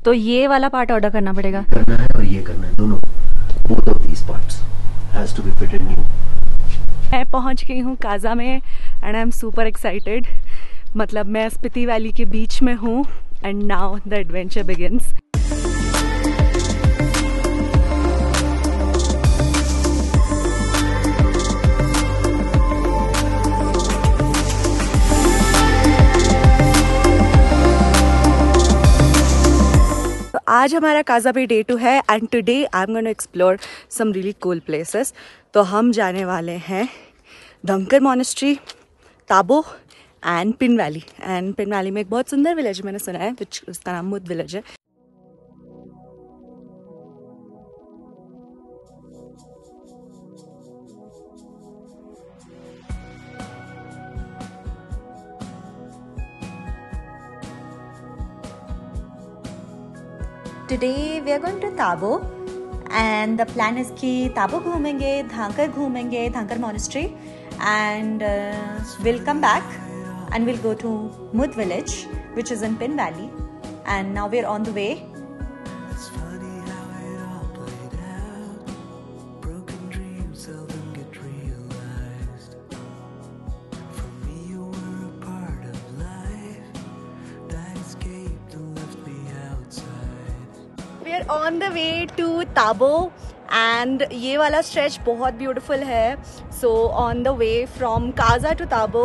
तो ये वाला पार्ट ऑर्डर करना पड़ेगा, करना है और ये करना है, दोनों, both of these parts has to be fitted new. मैं पहुंच गई हूँ काजा में and I am super excited. मतलब मैं स्पीति वैली के बीच में हूँ and now the adventure begins. आज हमारा काजा पे डे 2 है and today I am gonna explore some really cool places. तो हम जाने वाले हैं Dhankar monastery, Tabo and Pin valley. And Pin valley में एक बहुत सुंदर विलेज है, मैंने सुना है, उसका नाम मुद विलेज है। Today we are going to Tabo and the plan is कि ताबो घूमेंगे, धांकर घूमेंगे, Dhankar monastery and we'll come back and we'll go to Mud village which is in Pin Valley and now we're on the way. We're on the way to Tabo and ये वाला stretch बहुत beautiful है. So on the way from Kaza to Tabo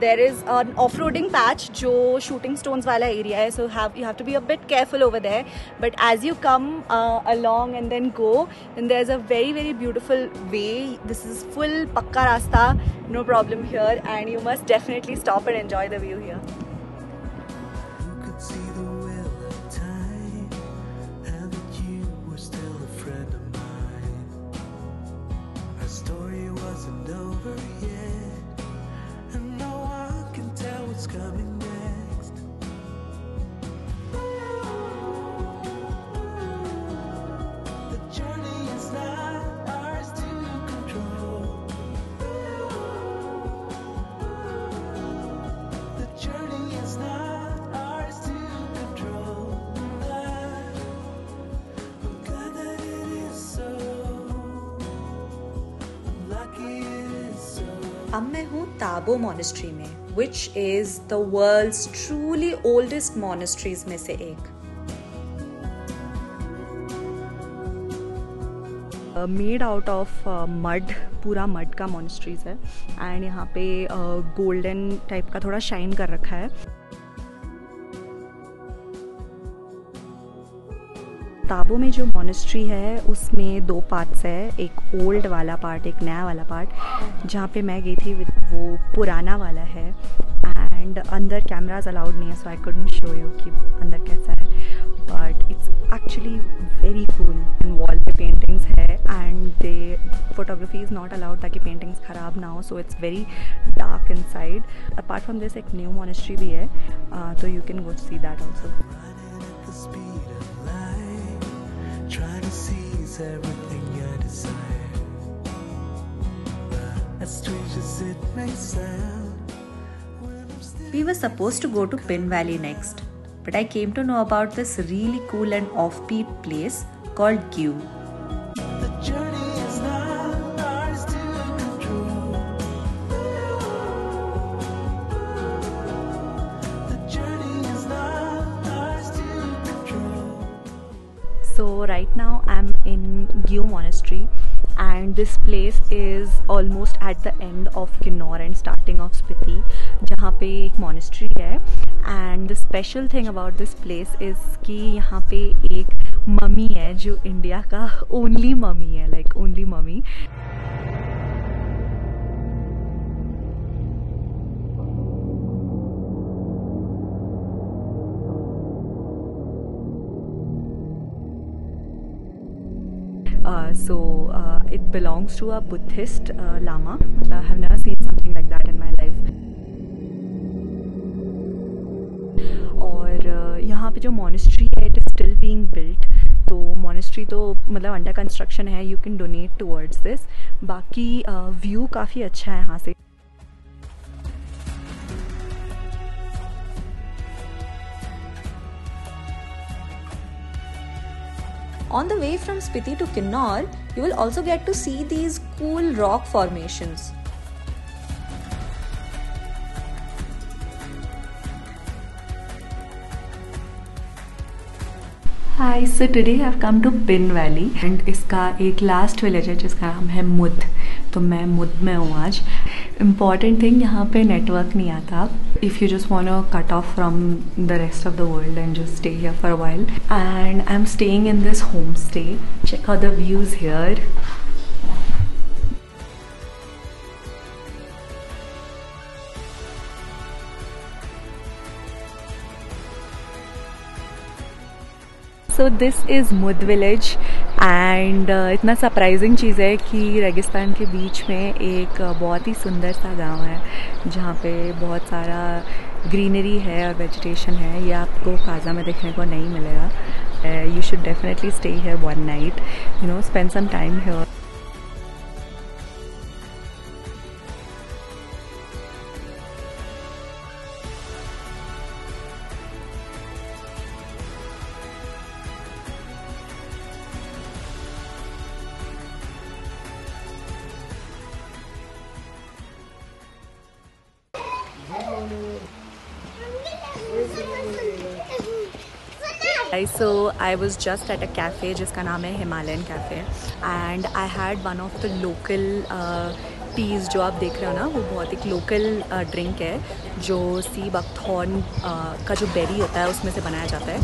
there is an off-roading patch जो shooting stones वाला area है. So you have to be a bit careful over there. But as you come along and then go, then there's a very very beautiful way. This is full pakka rasta, no problem here, and you must definitely stop and enjoy the view here. अब मैं हूँ Tabo monastery में which is the world's truly oldest monasteries में से एक। Made out of mud, पूरा mud का monasteries है एंड यहाँ पे गोल्डन टाइप का थोड़ा शाइन कर रखा है। ताबो में जो मॉनेस्ट्री है उसमें 2 पार्ट्स है, एक ओल्ड वाला पार्ट, एक नया वाला पार्ट। जहाँ पे मैं गई थी वो पुराना वाला है एंड अंदर कैमराज अलाउड नहीं है, सो आई कुडंट शो यू कि अंदर कैसा है, but it's actually very cool. And wall पे पेंटिंग्स है and they photography is not allowed ताकि पेंटिंग्स ख़राब ना हो, so it's very dark inside. Apart from this एक न्यू मॉनेस्ट्री भी है, तो you can go see that also. Try to seize everything I desire, as strange as it may sound. We were supposed to go to Pin Valley next, but I came to know about this really cool and offbeat place called Gyu. The journey is not ours to control. The journey is not ours to control. So right now I'm in Gyu Monastery and this place is almost at the end of Kinnaur and starting of Spiti, जहाँ पे एक monastery है। and the special thing about this place is कि यहाँ पे एक mummy है जो इंडिया का only मम्मी है, like only mummy. It belongs to a Buddhist Lama. I have never seen something like that in my life. और यहाँ पे जो monastery है, it is still being built. तो monastery तो मतलब under construction है, you can donate towards this. बाकी view काफ़ी अच्छा है यहाँ से। On the way from Spiti to Kinnaur, you will also get to see these cool rock formations. Hi, so today I've come to Pin Valley and इसका एक last village है जिसका नाम है मुद. तो मैं मुद में हूँ आज. इम्पॉर्टेंट थिंग, यहाँ पे नेटवर्क नहीं आता. If you just want to cut off from the rest of the world and just stay here for a while. And I am staying in this home stay. Check out the views here. So this is Mud village and इतना surprising चीज़ है कि रेगिस्तान के बीच में एक बहुत ही सुंदर सा गांव है जहाँ पे बहुत सारा ग्रीनरी है और वेजिटेशन है. ये आपको काजा में देखने को नहीं मिलेगा. You should definitely stay here one night, you know, spend some time here. So I was just at a cafe जिसका नाम है Himalayan cafe and I had one of the local teas. जो आप देख रहे हो ना, वो बहुत एक लोकल ड्रिंक है जो सी बकथॉर्न का जो बेरी होता है उसमें से बनाया जाता है.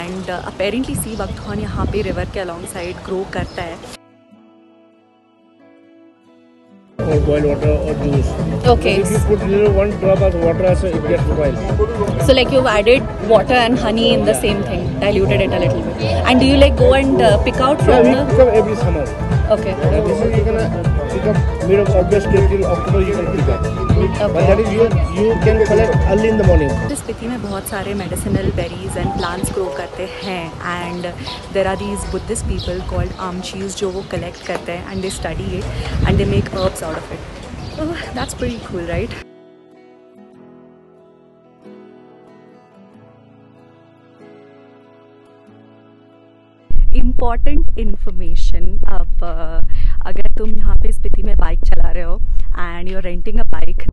एंड अपेरेंटली सी बकथॉर्न यहाँ पे रिवर के अलॉन्ग साइड ग्रो करता है. Or boiled water or juice. Okay. If you put little one drop of water, so it gets spoiled. So like you've added water and honey in the same thing, diluted it a little bit. And do you like go and pick out from Yeah, we pick up every summer. Okay. This is you can pick up mid of August till October you can pick up. But that is you can collect early in the morning. Spiti में बहुत सारे medicinal berries and plants grow करते हैं and there are these Buddhist people called amchis जो वो collect करते हैं and they study it and they make herbs out of it. So that's pretty cool, right? Important information. अब अगर तुम यहाँ पे स्पीति में बाइक चला रहे हो and you're renting a bike,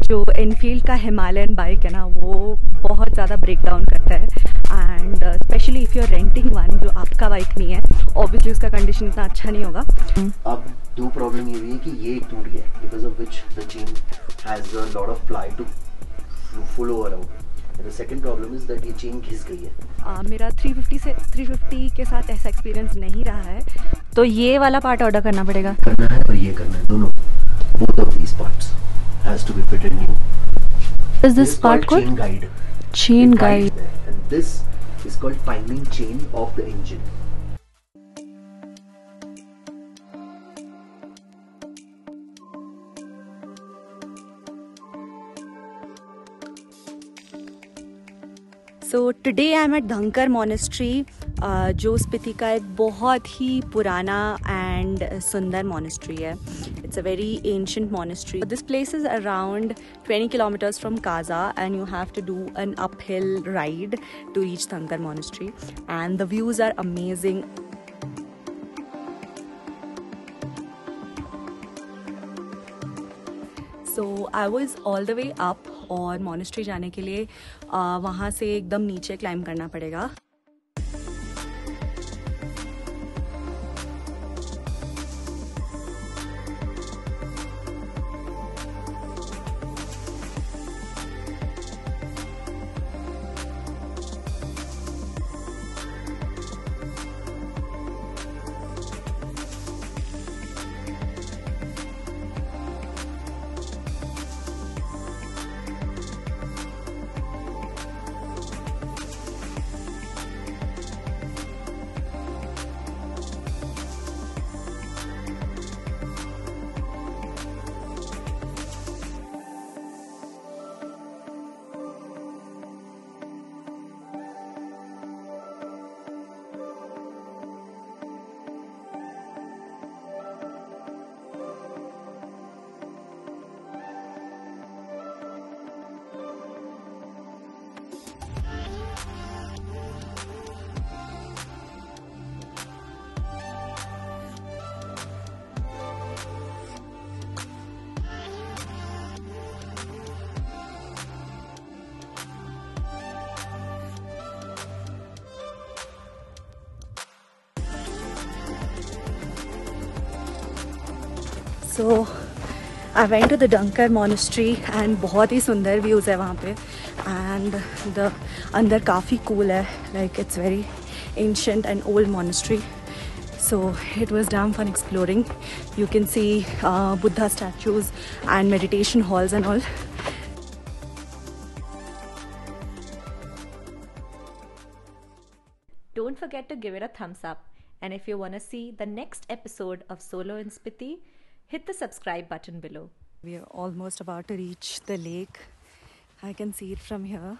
जो इनफील्ड का हिमालयन बाइक है ना, वो बहुत ज़्यादा ब्रेक डाउन करता है. And specially if you are renting one जो आपका बाइक नहीं है, ऑब्वियसली उसका कंडीशन इतना अच्छा नहीं होगा. अब दो प्रॉब्लम ये हुई है कि ये टूट गया because of which the chain has a lot of play to follow around. And the second problem is that ये चेन घिस गई है. मेरा 350 के साथ ऐसा एक्सपीरियंस नहीं रहा है, तो ये वाला पार्ट ऑर्डर करना पड़ेगा. करना है और ये करना है, दोनों. Both of these parts has to be fitted new. Is this part called chain guide? Chain It guides guide. there. And this is called timing chain of the engine. So today I am at Dhankar Monastery, जो स्पीति का एक बहुत ही पुराना and सुंदर monastery है. It's a very ancient monastery. This place is around 20 kilometers from Kaza and you have to do an uphill ride to reach Dhankar Monastery, and the views are amazing. So I was all the way up और monastery जाने के लिए वहाँ से एकदम नीचे climb करना पड़ेगा. So I went to the Dhankar monastery and बहुत ही सुंदर views है वहाँ पे, and the अंदर काफ़ी cool है, like it's very ancient and old monastery. So it was damn fun exploring. You can see Buddha statues and meditation halls and all. Don't forget to give it a thumbs up. And if you want to see the next episode of Solo in Spiti, hit the subscribe button below. We are almost about to reach the lake. I can see it from here.